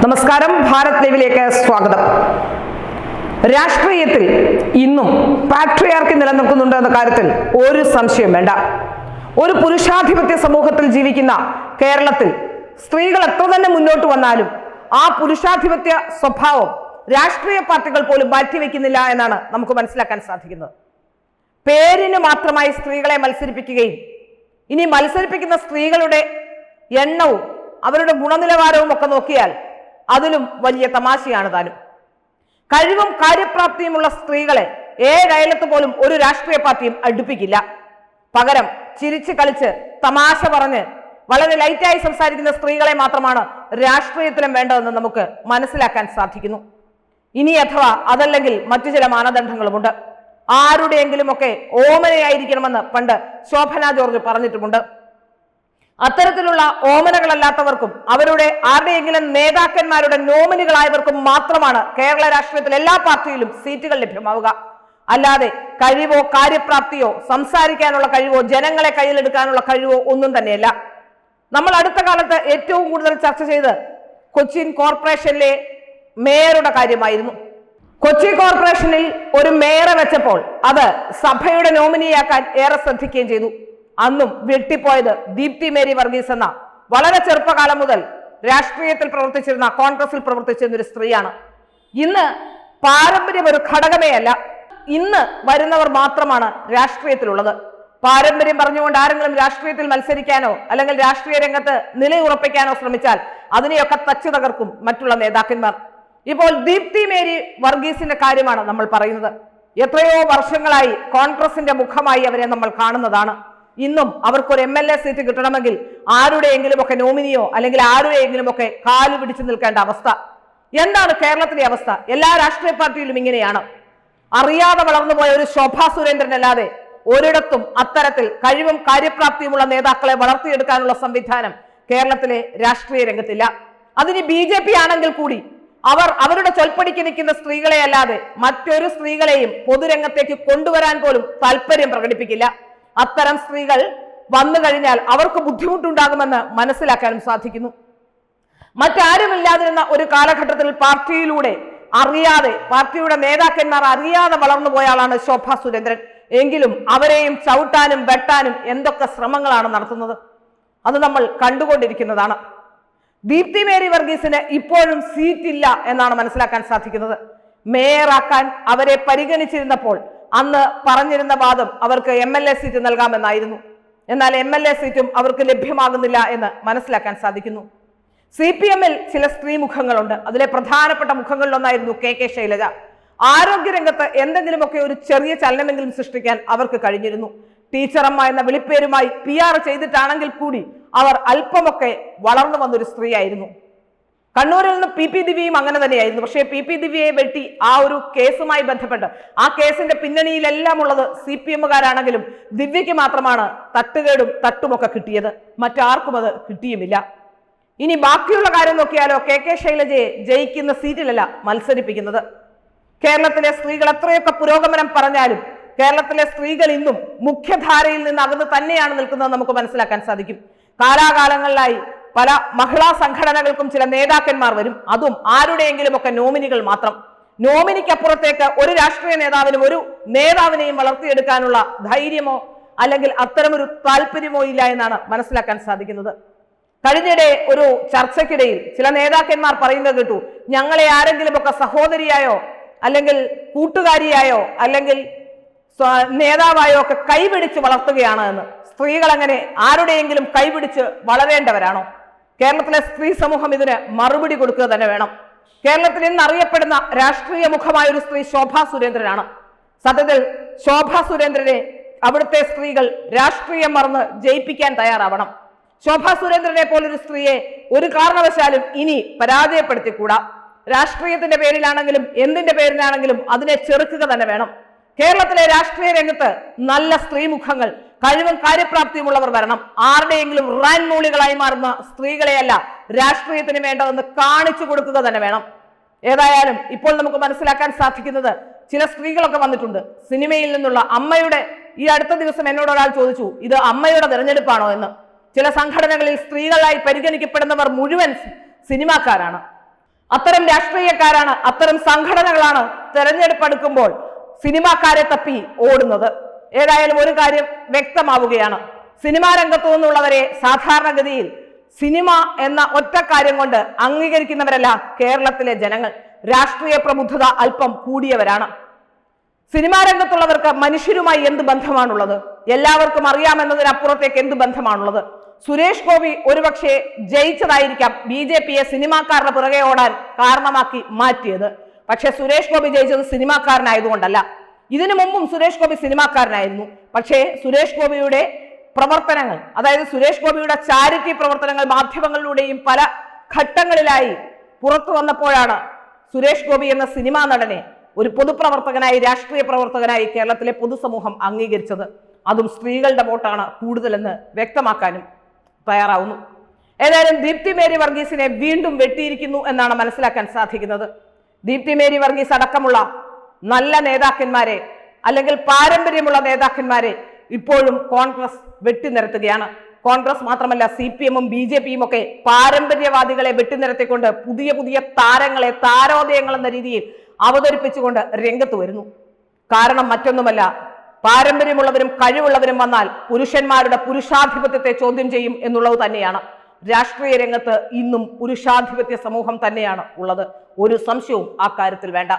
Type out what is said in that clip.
നമസ്കാരം, ഭാരത് ലൈവിലേക്ക് സ്വാഗതം. രാഷ്ട്രീയത്തിൽ ഇന്നും പാട്രിയാർക്കി നിലനിൽക്കുന്നുണ്ട് എന്ന കാര്യത്തിൽ ഒരു സംശയം വേണ്ട. ഒരു പുരുഷാധിപത്യ സമൂഹത്തിൽ ജീവിക്കുന്ന കേരളത്തിൽ സ്ത്രീകൾ എത്ര തന്നെ മുന്നോട്ട് വന്നാലും ആ പുരുഷാധിപത്യ സ്വഭാവം രാഷ്ട്രീയ പാർട്ടികൾ പോലും മാറ്റിവെക്കുന്നില്ല എന്നാണ് നമുക്ക് മനസ്സിലാക്കാൻ സാധിക്കുന്നത്. പേരിന് മാത്രമായി സ്ത്രീകളെ മത്സരിപ്പിക്കുകയും ഇനി മത്സരിപ്പിക്കുന്ന സ്ത്രീകളുടെ എണ്ണവും അവരുടെ ഗുണനിലവാരവും ഒക്കെ നോക്കിയാൽ അതിലും വലിയ തമാശയാണ് താനും. കഴിവും കാര്യപ്രാപ്തിയുമുള്ള സ്ത്രീകളെ ഏഴയലത്ത് പോലും ഒരു രാഷ്ട്രീയ പാർട്ടിയും അടുപ്പിക്കില്ല. പകരം ചിരിച്ച് കളിച്ച് തമാശ പറഞ്ഞ് വളരെ ലൈറ്റായി സംസാരിക്കുന്ന സ്ത്രീകളെ മാത്രമാണ് രാഷ്ട്രീയത്തിലും വേണ്ടതെന്ന് നമുക്ക് മനസ്സിലാക്കാൻ സാധിക്കുന്നു. ഇനി അഥവാ അതല്ലെങ്കിൽ മറ്റു ചില മാനദണ്ഡങ്ങളുമുണ്ട്. ആരുടെയെങ്കിലും ഒക്കെ ഓമനയായിരിക്കണമെന്ന് പണ്ട് ശോഭന ജോർജ് പറഞ്ഞിട്ടുമുണ്ട്. അത്തരത്തിലുള്ള ഓമനകളല്ലാത്തവർക്കും അവരുടെ ആരുടെയെങ്കിലും നേതാക്കന്മാരുടെ നോമിനികളായവർക്കും മാത്രമാണ് കേരള രാഷ്ട്രീയത്തിൽ എല്ലാ പാർട്ടിയിലും സീറ്റുകൾ ലഭ്യമാവുക. അല്ലാതെ കഴിവോ കാര്യപ്രാപ്തിയോ സംസാരിക്കാനുള്ള കഴിവോ ജനങ്ങളെ കയ്യിലെടുക്കാനുള്ള കഴിവോ ഒന്നും തന്നെയല്ല. നമ്മൾ അടുത്ത കാലത്ത് ഏറ്റവും കൂടുതൽ ചർച്ച ചെയ്ത് കൊച്ചിൻ കോർപ്പറേഷനിലെ മേയറുടെ കാര്യമായിരുന്നു. കൊച്ചി കോർപ്പറേഷനിൽ ഒരു മേയറെ വെച്ചപ്പോൾ അത് സഭയുടെ നോമിനിയാക്കാൻ ഏറെ ശ്രദ്ധിക്കുകയും ചെയ്തു. അന്നും വെട്ടിപ്പോയത് ദീപ്തി മേരി വർഗീസ് എന്ന വളരെ ചെറുപ്പകാലം മുതൽ രാഷ്ട്രീയത്തിൽ പ്രവർത്തിച്ചിരുന്ന, കോൺഗ്രസിൽ പ്രവർത്തിച്ചിരുന്ന ഒരു സ്ത്രീയാണ്. ഇന്ന് പാരമ്പര്യം ഒരു ഘടകമേ അല്ല. ഇന്ന് വരുന്നവർ മാത്രമാണ് രാഷ്ട്രീയത്തിലുള്ളത്. പാരമ്പര്യം പറഞ്ഞുകൊണ്ട് ആരെങ്കിലും രാഷ്ട്രീയത്തിൽ മത്സരിക്കാനോ അല്ലെങ്കിൽ രാഷ്ട്രീയ രംഗത്ത് നിലയുറപ്പിക്കാനോ ശ്രമിച്ചാൽ അതിനെയൊക്കെ തച്ചു തകർക്കും മറ്റുള്ള നേതാക്കന്മാർ. ഇപ്പോൾ ദീപ്തി മേരി വർഗീസിന്റെ കാര്യമാണ് നമ്മൾ പറയുന്നത്. എത്രയോ വർഷങ്ങളായി കോൺഗ്രസിന്റെ മുഖമായി അവരെ നമ്മൾ കാണുന്നതാണ്. ഇന്നും അവർക്കൊരു MLA സീറ്റ് കിട്ടണമെങ്കിൽ ആരുടെയെങ്കിലും ഒക്കെ നോമിനിയോ അല്ലെങ്കിൽ ആരുടെയെങ്കിലും ഒക്കെ കാല് പിടിച്ചു നിൽക്കേണ്ട അവസ്ഥ. എന്താണ് കേരളത്തിലെ അവസ്ഥ? എല്ലാ രാഷ്ട്രീയ പാർട്ടിയിലും ഇങ്ങനെയാണ്. അറിയാതെ വളർന്നുപോയ ഒരു ശോഭാ സുരേന്ദ്രൻ അല്ലാതെ ഒരിടത്തും അത്തരത്തിൽ കഴിവും കാര്യപ്രാപ്തിയുമുള്ള നേതാക്കളെ വളർത്തിയെടുക്കാനുള്ള സംവിധാനം കേരളത്തിലെ രാഷ്ട്രീയ രംഗത്തില്ല. അതിന് BJP ആണെങ്കിൽ കൂടി അവരുടെ ചൊൽപ്പടിക്ക് നിൽക്കുന്ന സ്ത്രീകളെ അല്ലാതെ മറ്റൊരു സ്ത്രീകളെയും പൊതുരംഗത്തേക്ക് കൊണ്ടുവരാൻ പോലും താല്പര്യം പ്രകടിപ്പിക്കില്ല. അത്തരം സ്ത്രീകൾ വന്നു കഴിഞ്ഞാൽ അവർക്ക് ബുദ്ധിമുട്ടുണ്ടാകുമെന്ന് മനസ്സിലാക്കാനും സാധിക്കുന്നു. മറ്റാരുമില്ലാതിരുന്ന ഒരു കാലഘട്ടത്തിൽ പാർട്ടിയിലൂടെ അറിയാതെ, പാർട്ടിയുടെ നേതാക്കന്മാർ അറിയാതെ വളർന്നു പോയാളാണ് ശോഭാ സുരേന്ദ്രൻ. എങ്കിലും അവരെയും ചവിട്ടാനും വെട്ടാനും എന്തൊക്കെ ശ്രമങ്ങളാണ് നടത്തുന്നത് അത് നമ്മൾ കണ്ടുകൊണ്ടിരിക്കുന്നതാണ്. ദീപ്തി മേരി വർഗീസിന് ഇപ്പോഴും സീറ്റില്ല എന്നാണ് മനസ്സിലാക്കാൻ സാധിക്കുന്നത്. മേയറാക്കാൻ അവരെ പരിഗണിച്ചിരുന്നപ്പോൾ അന്ന് പറഞ്ഞിരുന്ന വാദം അവർക്ക് MLA സീറ്റ് നൽകാമെന്നായിരുന്നു. എന്നാൽ MLA സീറ്റും അവർക്ക് ലഭ്യമാകുന്നില്ല എന്ന് മനസ്സിലാക്കാൻ സാധിക്കുന്നു. CPM-ൽ ചില സ്ത്രീ മുഖങ്ങളുണ്ട്. അതിലെ പ്രധാനപ്പെട്ട മുഖങ്ങളിലൊന്നായിരുന്നു KK ശൈലജ. ആരോഗ്യരംഗത്ത് എന്തെങ്കിലുമൊക്കെ ഒരു ചെറിയ ചലനമെങ്കിലും സൃഷ്ടിക്കാൻ അവർക്ക് കഴിഞ്ഞിരുന്നു. ടീച്ചറമ്മ എന്ന വിളിപ്പേരുമായി PR ചെയ്തിട്ടാണെങ്കിൽ കൂടി അവർ അല്പമൊക്കെ വളർന്നു വന്നൊരു സ്ത്രീയായിരുന്നു. കണ്ണൂരിൽ നിന്ന് PP ദിവ്യയും അങ്ങനെ തന്നെയായിരുന്നു. പക്ഷേ PP ദിവ്യയെ വെട്ടി ആ ഒരു കേസുമായി ബന്ധപ്പെട്ട് ആ കേസിന്റെ പിന്നണിയിലെല്ലാം ഉള്ളത് CPM-കാരാണെങ്കിലും ദിവ്യയ്ക്ക് മാത്രമാണ് തട്ടുകേടും തട്ടുമൊക്കെ കിട്ടിയത്. മറ്റാർക്കും അത് കിട്ടിയുമില്ല. ഇനി ബാക്കിയുള്ള കാര്യം നോക്കിയാലോ, KK ശൈലജയെ ജയിക്കുന്ന സീറ്റിലല്ല മത്സരിപ്പിക്കുന്നത്. കേരളത്തിലെ സ്ത്രീകൾ എത്രയൊക്കെ പുരോഗമനം പറഞ്ഞാലും കേരളത്തിലെ സ്ത്രീകൾ ഇന്നും മുഖ്യധാരയിൽ നിന്ന് അകന്ന് തന്നെയാണ് നിൽക്കുന്നത് നമുക്ക് മനസ്സിലാക്കാൻ സാധിക്കും. കാലാകാലങ്ങളിലായി പല മഹിളാ സംഘടനകൾക്കും ചില നേതാക്കന്മാർ വരും. അതും ആരുടെയെങ്കിലും ഒക്കെ നോമിനികൾ മാത്രം. നോമിനിക്കപ്പുറത്തേക്ക് ഒരു രാഷ്ട്രീയ നേതാവിനും ഒരു നേതാവിനെയും വളർത്തിയെടുക്കാനുള്ള ധൈര്യമോ അല്ലെങ്കിൽ അത്തരമൊരു താല്പര്യമോ ഇല്ല എന്നാണ് മനസ്സിലാക്കാൻ സാധിക്കുന്നത്. കഴിഞ്ഞിടെ ഒരു ചർച്ചയ്ക്കിടയിൽ ചില നേതാക്കന്മാർ പറയുന്നത് കേട്ടു, ഞങ്ങളെ ആരെങ്കിലും ഒക്കെ സഹോദരിയായോ അല്ലെങ്കിൽ കൂട്ടുകാരിയായോ അല്ലെങ്കിൽ നേതാവായോ ഒക്കെ കൈപിടിച്ച് വളർത്തുകയാണ് എന്ന്. സ്ത്രീകൾ അങ്ങനെ ആരുടെയെങ്കിലും കൈപിടിച്ച് വളരേണ്ടവരാണോ? കേരളത്തിലെ സ്ത്രീ സമൂഹം ഇതിന് മറുപടി കൊടുക്കുക തന്നെ വേണം. കേരളത്തിൽ ഇന്ന് അറിയപ്പെടുന്ന രാഷ്ട്രീയ മുഖമായ ഒരു സ്ത്രീ ശോഭാ സുരേന്ദ്രനാണ്. സത്യത്തിൽ ശോഭാ സുരേന്ദ്രനെ അവിടുത്തെ സ്ത്രീകൾ രാഷ്ട്രീയം മറന്ന് ജയിപ്പിക്കാൻ തയ്യാറാവണം. ശോഭാ സുരേന്ദ്രനെ പോലൊരു സ്ത്രീയെ ഒരു കാരണവശാലും ഇനി പരാജയപ്പെടുത്തിക്കൂടാ. രാഷ്ട്രീയത്തിന്റെ പേരിലാണെങ്കിലും എന്തിന്റെ പേരിലാണെങ്കിലും അതിനെ ചെറുക്കുക തന്നെ വേണം. കേരളത്തിലെ രാഷ്ട്രീയ രംഗത്ത് നല്ല സ്ത്രീമുഖങ്ങൾ, കഴിവും കാര്യപ്രാപ്തിയുമുള്ളവർ വരണം. ആരുടെയെങ്കിലും റാൻമൂളികളായി മാറുന്ന സ്ത്രീകളെയല്ല രാഷ്ട്രീയത്തിന് വേണ്ടതെന്ന് കാണിച്ചു കൊടുക്കുക തന്നെ വേണം. ഏതായാലും ഇപ്പോൾ നമുക്ക് മനസ്സിലാക്കാൻ സാധിക്കുന്നത് ചില സ്ത്രീകളൊക്കെ വന്നിട്ടുണ്ട്. സിനിമയിൽ നിന്നുള്ള അമ്മയുടെ, ഈ അടുത്ത ദിവസം എന്നോട് ഒരാൾ ചോദിച്ചു, ഇത് അമ്മയുടെ തെരഞ്ഞെടുപ്പാണോ എന്ന്. ചില സംഘടനകളിൽ സ്ത്രീകളായി പരിഗണിക്കപ്പെടുന്നവർ മുഴുവൻ സിനിമാക്കാരാണ്. അത്തരം രാഷ്ട്രീയക്കാരാണ്, അത്തരം സംഘടനകളാണ് തെരഞ്ഞെടുപ്പ് അടുക്കുമ്പോൾ സിനിമാക്കാരെ തപ്പി ഓടുന്നത്. ഏതായാലും ഒരു കാര്യം വ്യക്തമാവുകയാണ്, സിനിമാ രംഗത്തു നിന്നുള്ളവരെ സാധാരണഗതിയിൽ സിനിമ എന്ന ഒറ്റ കാര്യം കൊണ്ട് അംഗീകരിക്കുന്നവരല്ല കേരളത്തിലെ ജനങ്ങൾ. രാഷ്ട്രീയ പ്രബുദ്ധത അല്പം കൂടിയവരാണ്. സിനിമാ രംഗത്തുള്ളവർക്ക് മനുഷ്യരുമായി എന്ത് ബന്ധമാണുള്ളത്? എല്ലാവർക്കും അറിയാമെന്നതിനപ്പുറത്തേക്ക് എന്ത് ബന്ധമാണുള്ളത്? സുരേഷ് ഗോപി ഒരുപക്ഷെ ജയിച്ചതായിരിക്കാം BJP-യെ സിനിമാക്കാരുടെ പുറകെ ഓടാൻ കാരണമാക്കി മാറ്റിയത്. പക്ഷെ സുരേഷ് ഗോപി ജയിച്ചത് സിനിമാക്കാരനായതുകൊണ്ടല്ല. ഇതിനു മുമ്പും സുരേഷ് ഗോപി സിനിമാക്കാരനായിരുന്നു. പക്ഷേ സുരേഷ് ഗോപിയുടെ പ്രവർത്തനങ്ങൾ, അതായത് സുരേഷ് ഗോപിയുടെ ചാരിറ്റി പ്രവർത്തനങ്ങൾ മാധ്യമങ്ങളിലൂടെയും പല ഘട്ടങ്ങളിലായി പുറത്തു വന്നപ്പോഴാണ് സുരേഷ് ഗോപി എന്ന സിനിമാ നടനെ ഒരു പൊതുപ്രവർത്തകനായി, രാഷ്ട്രീയ പ്രവർത്തകനായി കേരളത്തിലെ പൊതുസമൂഹം അംഗീകരിച്ചത്. അതും സ്ത്രീകളുടെ വോട്ടാണ് കൂടുതലെന്ന് വ്യക്തമാക്കാനും തയ്യാറാവുന്നു. ഏതായാലും ദീപ്തി മേരി വർഗീസിനെ വീണ്ടും വെട്ടിയിരിക്കുന്നു എന്നാണ് മനസ്സിലാക്കാൻ സാധിക്കുന്നത്. ദീപ്തി മേരി വർഗീസ് അടക്കമുള്ള നല്ല നേതാക്കന്മാരെ, അല്ലെങ്കിൽ പാരമ്പര്യമുള്ള നേതാക്കന്മാരെ ഇപ്പോഴും കോൺഗ്രസ് വെട്ടിനിരത്തുകയാണ്. കോൺഗ്രസ് മാത്രമല്ല, CPM-ഉം BJP-യും ഒക്കെ പാരമ്പര്യവാദികളെ വെട്ടിനിരത്തിക്കൊണ്ട് പുതിയ പുതിയ താരങ്ങളെ, താരോദയങ്ങൾ എന്ന രീതിയിൽ അവതരിപ്പിച്ചുകൊണ്ട് രംഗത്ത് വരുന്നു. കാരണം മറ്റൊന്നുമല്ല, പാരമ്പര്യമുള്ളവരും കഴിവുള്ളവരും വന്നാൽ പുരുഷന്മാരുടെ പുരുഷാധിപത്യത്തെ ചോദ്യം ചെയ്യും എന്നുള്ളത് തന്നെയാണ്. രാഷ്ട്രീയ രംഗത്ത് ഇന്നും പുരുഷാധിപത്യ സമൂഹം തന്നെയാണ് ഉള്ളത്. ഒരു സംശയവും ആ കാര്യത്തിൽ വേണ്ട.